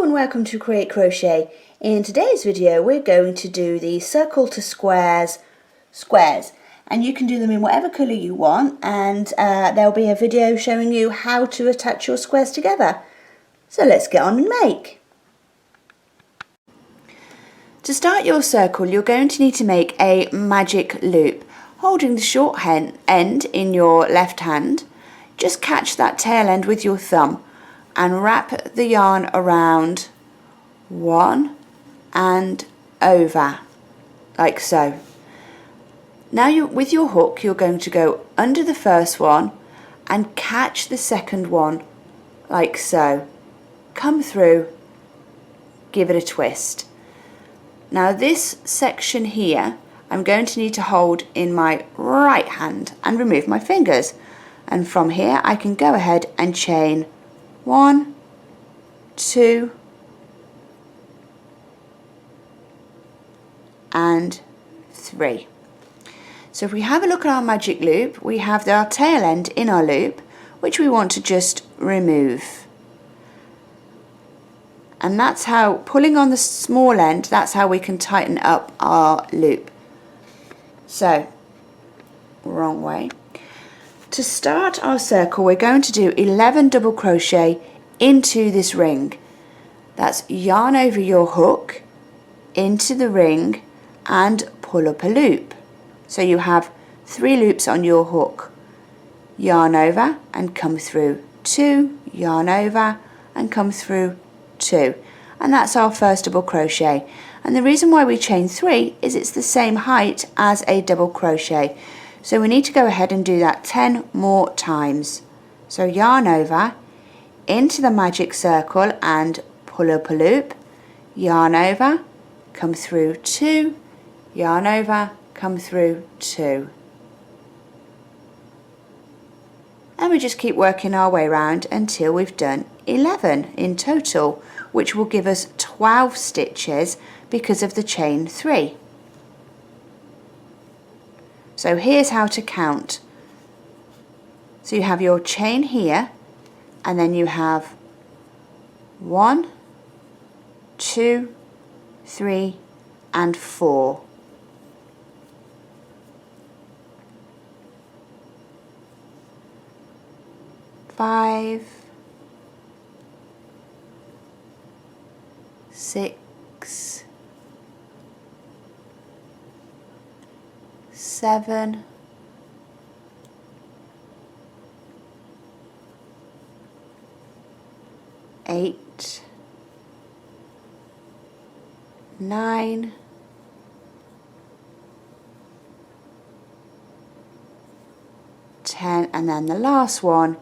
Hello and welcome to Create Crochet. In today's video we're going to do the circle to squares and you can do them in whatever colour you want, and there'll be a video showing you how to attach your squares together. So let's get on and make. To start your circle you're going to need to make a magic loop. Holding the short end in your left hand, just catch that tail end with your thumb and wrap the yarn around one and over, like so. Now with your hook you're going to go under the first one and catch the second one, like so. Come through, give it a twist. Now this section here I'm going to need to hold in my right hand and remove my fingers, and from here I can go ahead and chain 1, 2 and 3. So if we have a look at our magic loop, we have our tail end in our loop which we want to just remove, and that's how, pulling on the small end, that's how we can tighten up our loop. So wrong way. To start our circle we're going to do 11 double crochet into this ring. That's yarn over your hook into the ring and pull up a loop. So you have 3 loops on your hook. Yarn over and come through 2, yarn over and come through 2, and that's our first double crochet. And the reason why we chain 3 is it's the same height as a double crochet. So we need to go ahead and do that 10 more times. So yarn over into the magic circle and pull up a loop, yarn over, come through 2, yarn over, come through 2. And we just keep working our way around until we've done 11 in total, which will give us 12 stitches because of the chain 3. So here's how to count. So you have your chain here, and then you have 1, 2, 3 and 4. Five, 6, 7, 8, 9, 10, and then the last one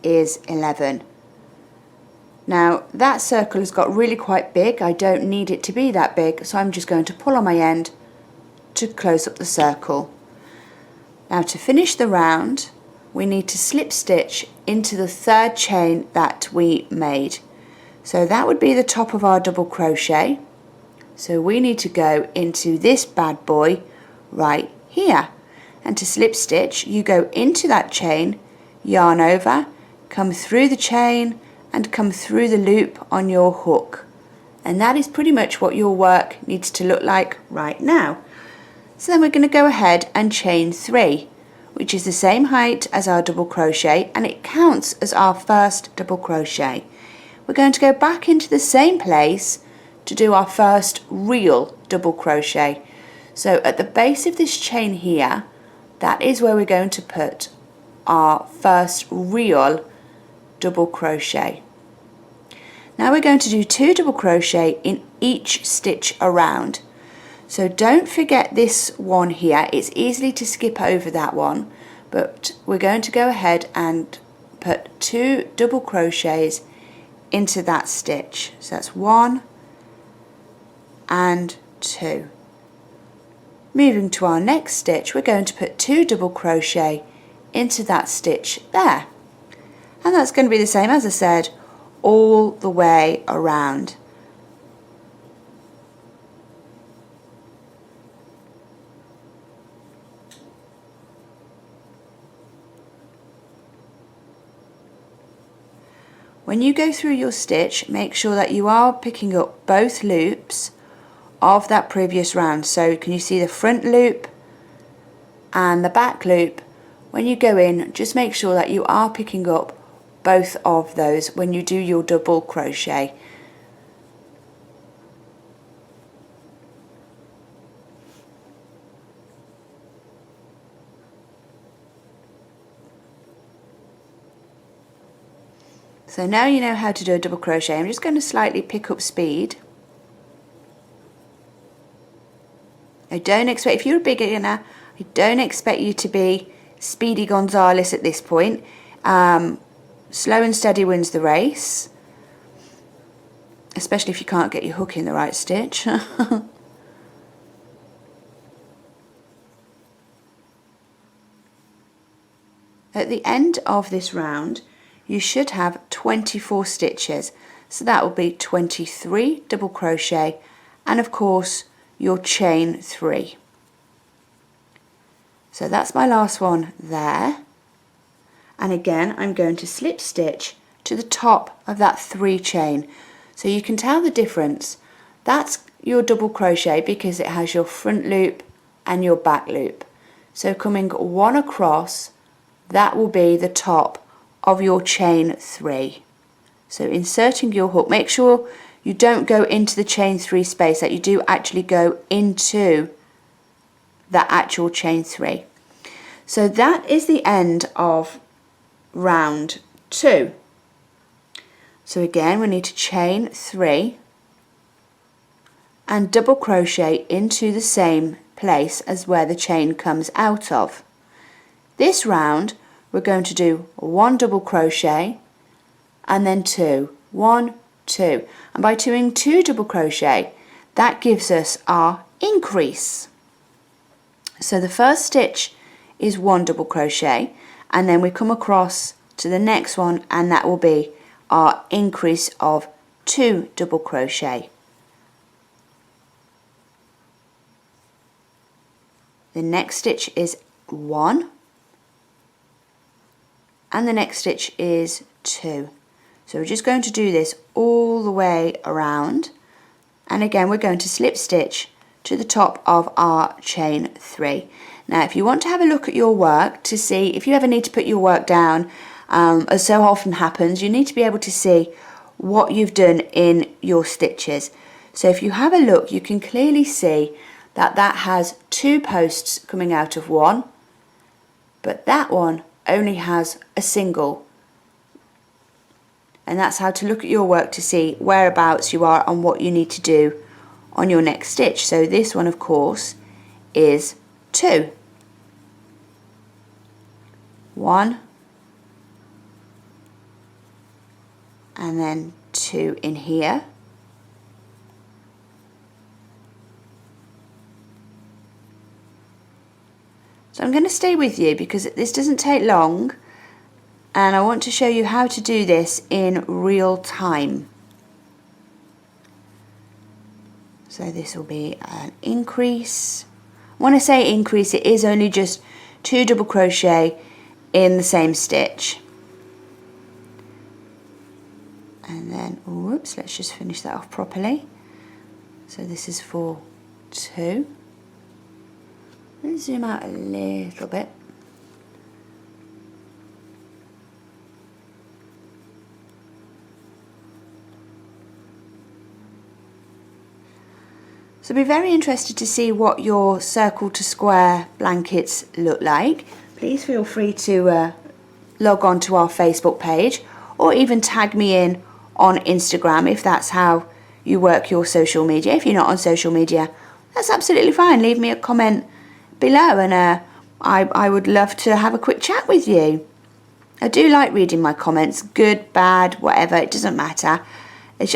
is 11. Now that circle has got really quite big. I don't need it to be that big, so I'm just going to pull on my end to close up the circle. Now to finish the round we need to slip stitch into the third chain that we made. So that would be the top of our double crochet. So we need to go into this bad boy right here, and to slip stitch you go into that chain, yarn over, come through the chain and come through the loop on your hook, and that is pretty much what your work needs to look like right now. So then we're going to go ahead and chain 3, which is the same height as our double crochet, and it counts as our first double crochet. We're going to go back into the same place to do our first real double crochet. So at the base of this chain here, that is where we're going to put our first real double crochet. Now we're going to do 2 double crochet in each stitch around. So don't forget this one here, it's easy to skip over that one, but we're going to go ahead and put 2 double crochets into that stitch. So that's 1 and 2. Moving to our next stitch, we're going to put 2 double crochet into that stitch there, and that's going to be the same, as I said, all the way around. when you go through your stitch, make sure that you are picking up both loops of that previous round. So can you see the front loop and the back loop? When you go in, just make sure that you are picking up both of those when you do your double crochet. So now you know how to do a double crochet. I'm just going to slightly pick up speed. I don't expect, if you're a beginner, I don't expect you to be Speedy Gonzales at this point. Slow and steady wins the race, especially if you can't get your hook in the right stitch. At the end of this round, you should have 24 stitches. So that will be 23 double crochet and of course your chain 3. So that's my last one there. And again, I'm going to slip stitch to the top of that 3 chain. So you can tell the difference. That's your double crochet because it has your front loop and your back loop. So coming one across, that will be the top of your chain 3. So inserting your hook, make sure you don't go into the chain 3 space, that you do actually go into that actual chain 3. So that is the end of round 2. So again, we need to chain 3 and double crochet into the same place as where the chain comes out of. This round we're going to do 1 double crochet and then 2, 1, 2, and by doing 2 double crochet, that gives us our increase. So the first stitch is 1 double crochet, and then we come across to the next one, and that will be our increase of 2 double crochet. The next stitch is 1, and the next stitch is 2. So we're just going to do this all the way around, and again we're going to slip stitch to the top of our chain 3. Now if you want to have a look at your work to see if you ever need to put your work down, as so often happens, you need to be able to see what you've done in your stitches. So if you have a look, you can clearly see that that has 2 posts coming out of one, but that one only has a single. And that's how to look at your work to see whereabouts you are and what you need to do on your next stitch. So this one of course is 2. 1 and then 2 in here. So I'm going to stay with you because this doesn't take long, and I want to show you how to do this in real time. So this will be an increase. When I say increase, it is only just 2 double crochet in the same stitch. And then, whoops, let's just finish that off properly. So this is for 2. Let's zoom out a little bit. So be very interested to see what your circle to square blankets look like. Please feel free to log on to our Facebook page, or even tag me in on Instagram if that's how you work your social media. If you're not on social media, that's absolutely fine. Leave me a comment below, and I would love to have a quick chat with you. I do like reading my comments, good, bad, whatever, it doesn't matter.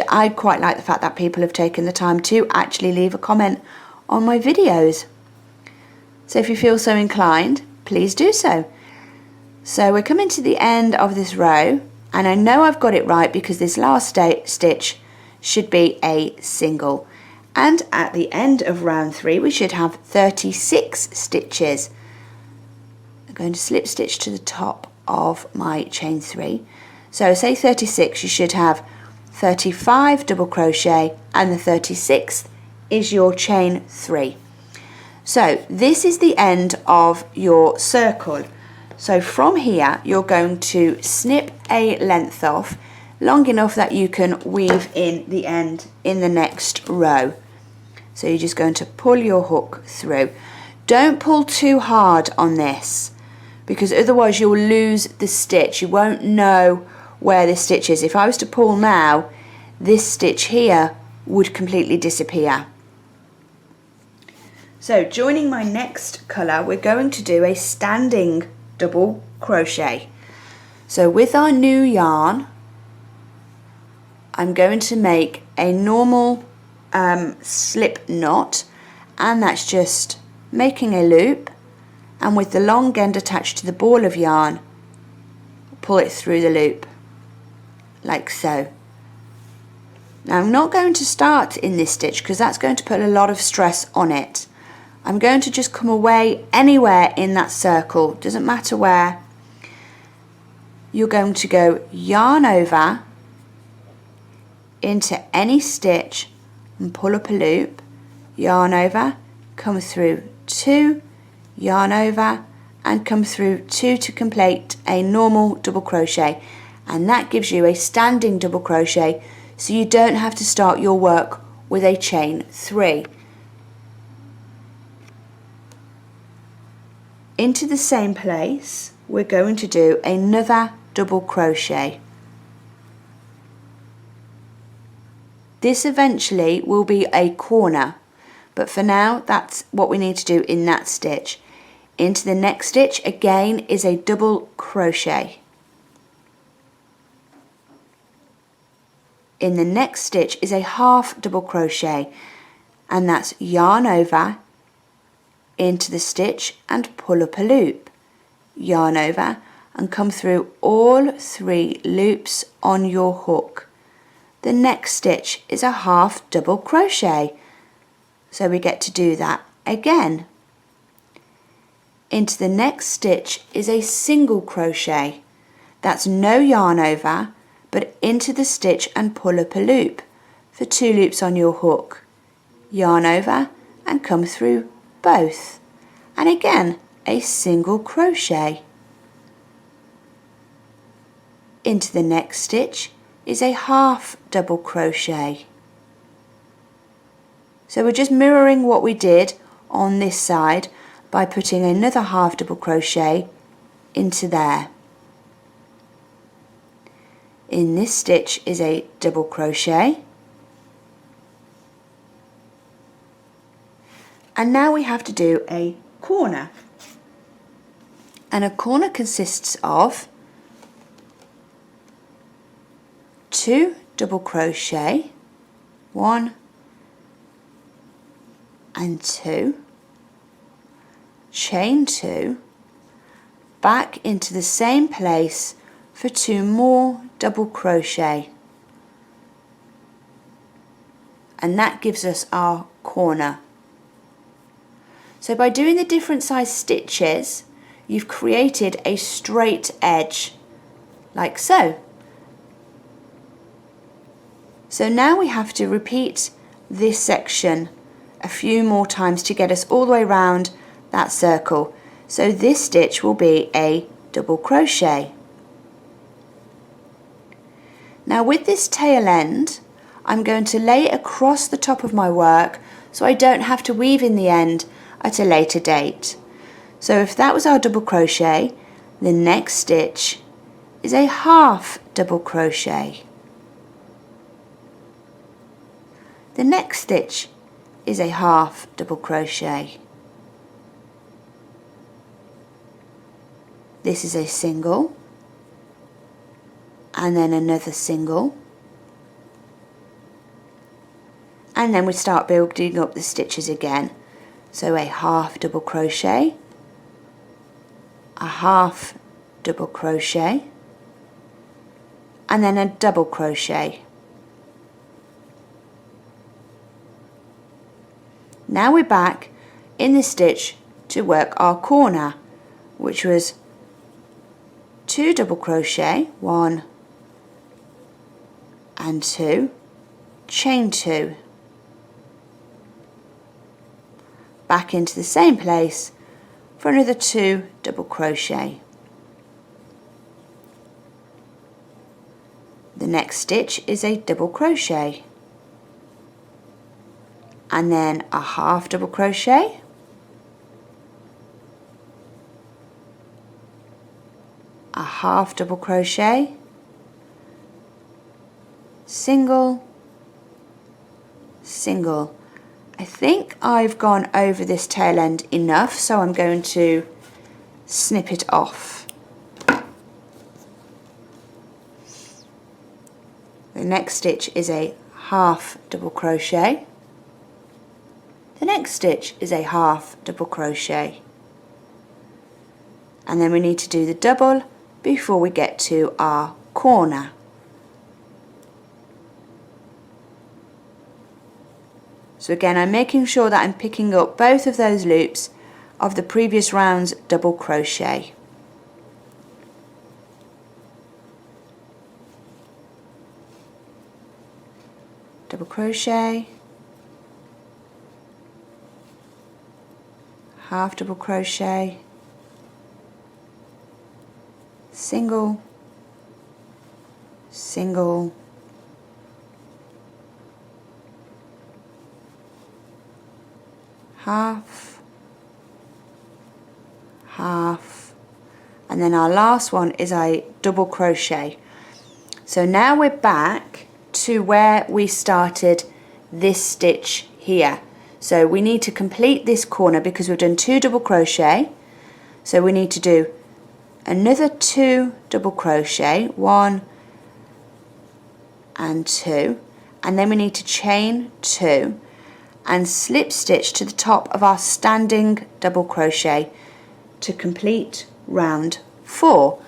I quite like the fact that people have taken the time to actually leave a comment on my videos. So if you feel so inclined, please do so. So we're coming to the end of this row, and I know I've got it right because this last stitch should be a single. And at the end of round 3 we should have 36 stitches. I'm going to slip stitch to the top of my chain 3. So say 36, you should have 35 double crochet, and the 36th is your chain 3. So this is the end of your circle. So from here you're going to snip a length off long enough that you can weave in the end in the next row. So you're just going to pull your hook through. Don't pull too hard on this, because otherwise you'll lose the stitch. You won't know where the stitch is. If I was to pull now, this stitch here would completely disappear. So joining my next colour, we're going to do a standing double crochet. So with our new yarn, I'm going to make a normal slip knot, and that's just making a loop, and with the long end attached to the ball of yarn, pull it through the loop like so. Now I'm not going to start in this stitch because that's going to put a lot of stress on it. I'm going to just come away anywhere in that circle, doesn't matter where. You're going to go yarn over into any stitch and pull up a loop, yarn over, come through 2, yarn over and come through 2 to complete a normal double crochet, and that gives you a standing double crochet, so you don't have to start your work with a chain 3. Into the same place we're going to do another double crochet. This eventually will be a corner, but for now that's what we need to do in that stitch. Into the next stitch again is a double crochet. In the next stitch is a half double crochet, and that's yarn over into the stitch and pull up a loop, yarn over and come through all 3 loops on your hook. The next stitch is a half double crochet, so we get to do that again. Into the next stitch is a single crochet, that's no yarn over, but into the stitch and pull up a loop for 2 loops on your hook, yarn over and come through both, and again a single crochet. Into the next stitch is a half double crochet. So we're just mirroring what we did on this side by putting another half double crochet into there. In this stitch is a double crochet, and now we have to do a corner, and a corner consists of 2 double crochet, 1 and 2, chain 2, back into the same place for 2 more double crochet, and that gives us our corner. So by doing the different size stitches, you've created a straight edge like so. So now we have to repeat this section a few more times to get us all the way around that circle. So this stitch will be a double crochet. Now with this tail end, I'm going to lay it across the top of my work so I don't have to weave in the end at a later date. So if that was our double crochet, the next stitch is a half double crochet. The next stitch is a half double crochet. This is a single, and then another single, and then we start building up the stitches again. So a half double crochet, a half double crochet, and then a double crochet. Now we're back in the stitch to work our corner, which was 2 double crochet, 1 and 2, chain 2, back into the same place for another 2 double crochet. The next stitch is a double crochet, and then a half double crochet, a half double crochet, single, single. I think I've gone over this tail end enough, so I'm going to snip it off. The next stitch is a half double crochet. The next stitch is a half double crochet. And then we need to do the double before we get to our corner. So again, I'm making sure that I'm picking up both of those loops of the previous round's double crochet. Double crochet, half double crochet, single, single, half, half, and then our last one is a double crochet. So now we're back to where we started this stitch here. So we need to complete this corner because we've done 2 double crochet. So we need to do another 2 double crochet, 1 and 2, and then we need to chain 2 and slip stitch to the top of our standing double crochet to complete round 4.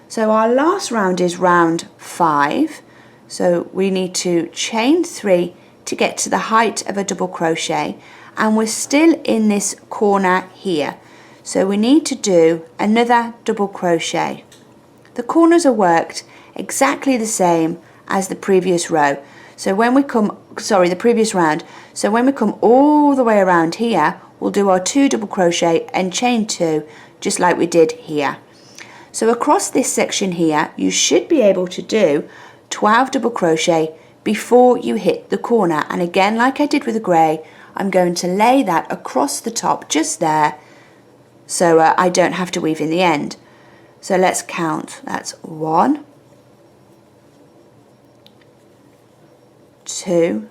So our last round is round 5, so we need to chain 3 to get to the height of a double crochet, and we're still in this corner here, so we need to do another double crochet. The corners are worked exactly the same as the previous row. So when we come, the previous round. So when we come all the way around here, we'll do our 2 double crochet and chain 2, just like we did here. So across this section here, you should be able to do 12 double crochet before you hit the corner. And again, like I did with the grey, I'm going to lay that across the top just there, so I don't have to weave in the end. So let's count. That's 1, 2,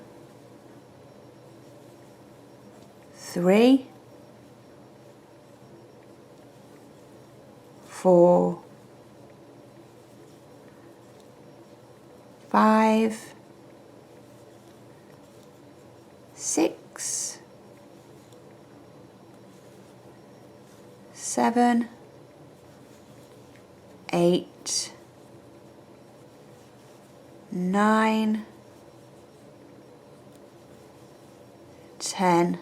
3, 4, 5, 6, 7, 8, 9, 10,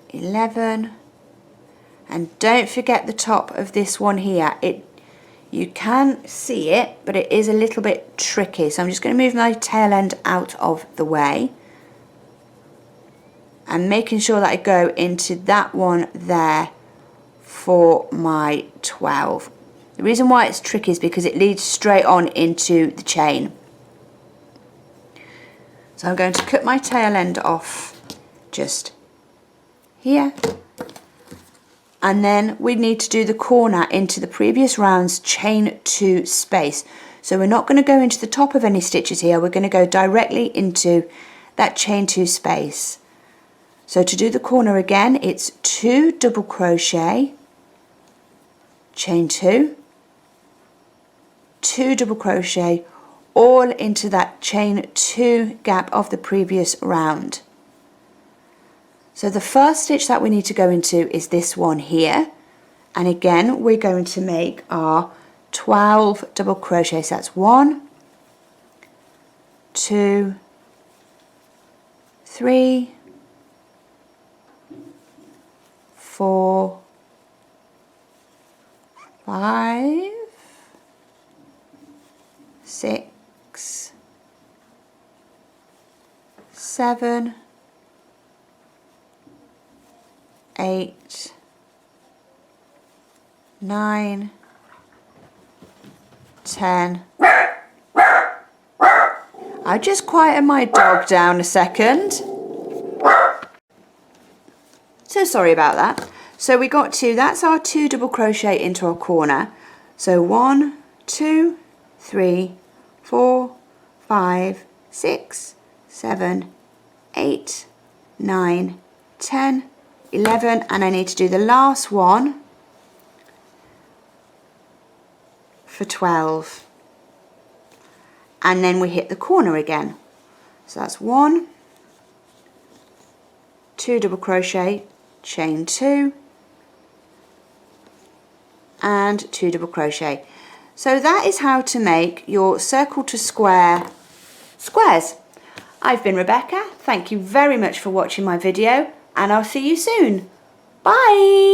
11, and don't forget the top of this one here. You can see it, but it is a little bit tricky, so I'm just going to move my tail end out of the way and making sure that I go into that one there for my 12. The reason why it's tricky is because it leads straight on into the chain. So I'm going to cut my tail end off just here, and then we need to do the corner into the previous round's chain 2 space. So we're not going to go into the top of any stitches here, we're going to go directly into that chain 2 space. So to do the corner again, it's 2 double crochet, chain 2, 2 double crochet, all into that chain 2 gap of the previous round. So the first stitch that we need to go into is this one here, and again we're going to make our 12 double crochets. So that's 1, 2, 3, 4, 5, 6, 7, 8, 9, 10. I just quieted my dog down a second. So sorry about that. So we got to, that's our 2 double crochet into our corner. So 1, 2, 3, 4, 5, 6, 7, 8, 9, 10, 11, and I need to do the last one for 12. And then we hit the corner again. So that's 1, 2 double crochet, chain 2, and 2 double crochet. So that is how to make your circle to square squares. I've been Rebecca. Thank you very much for watching my video, and I'll see you soon. Bye!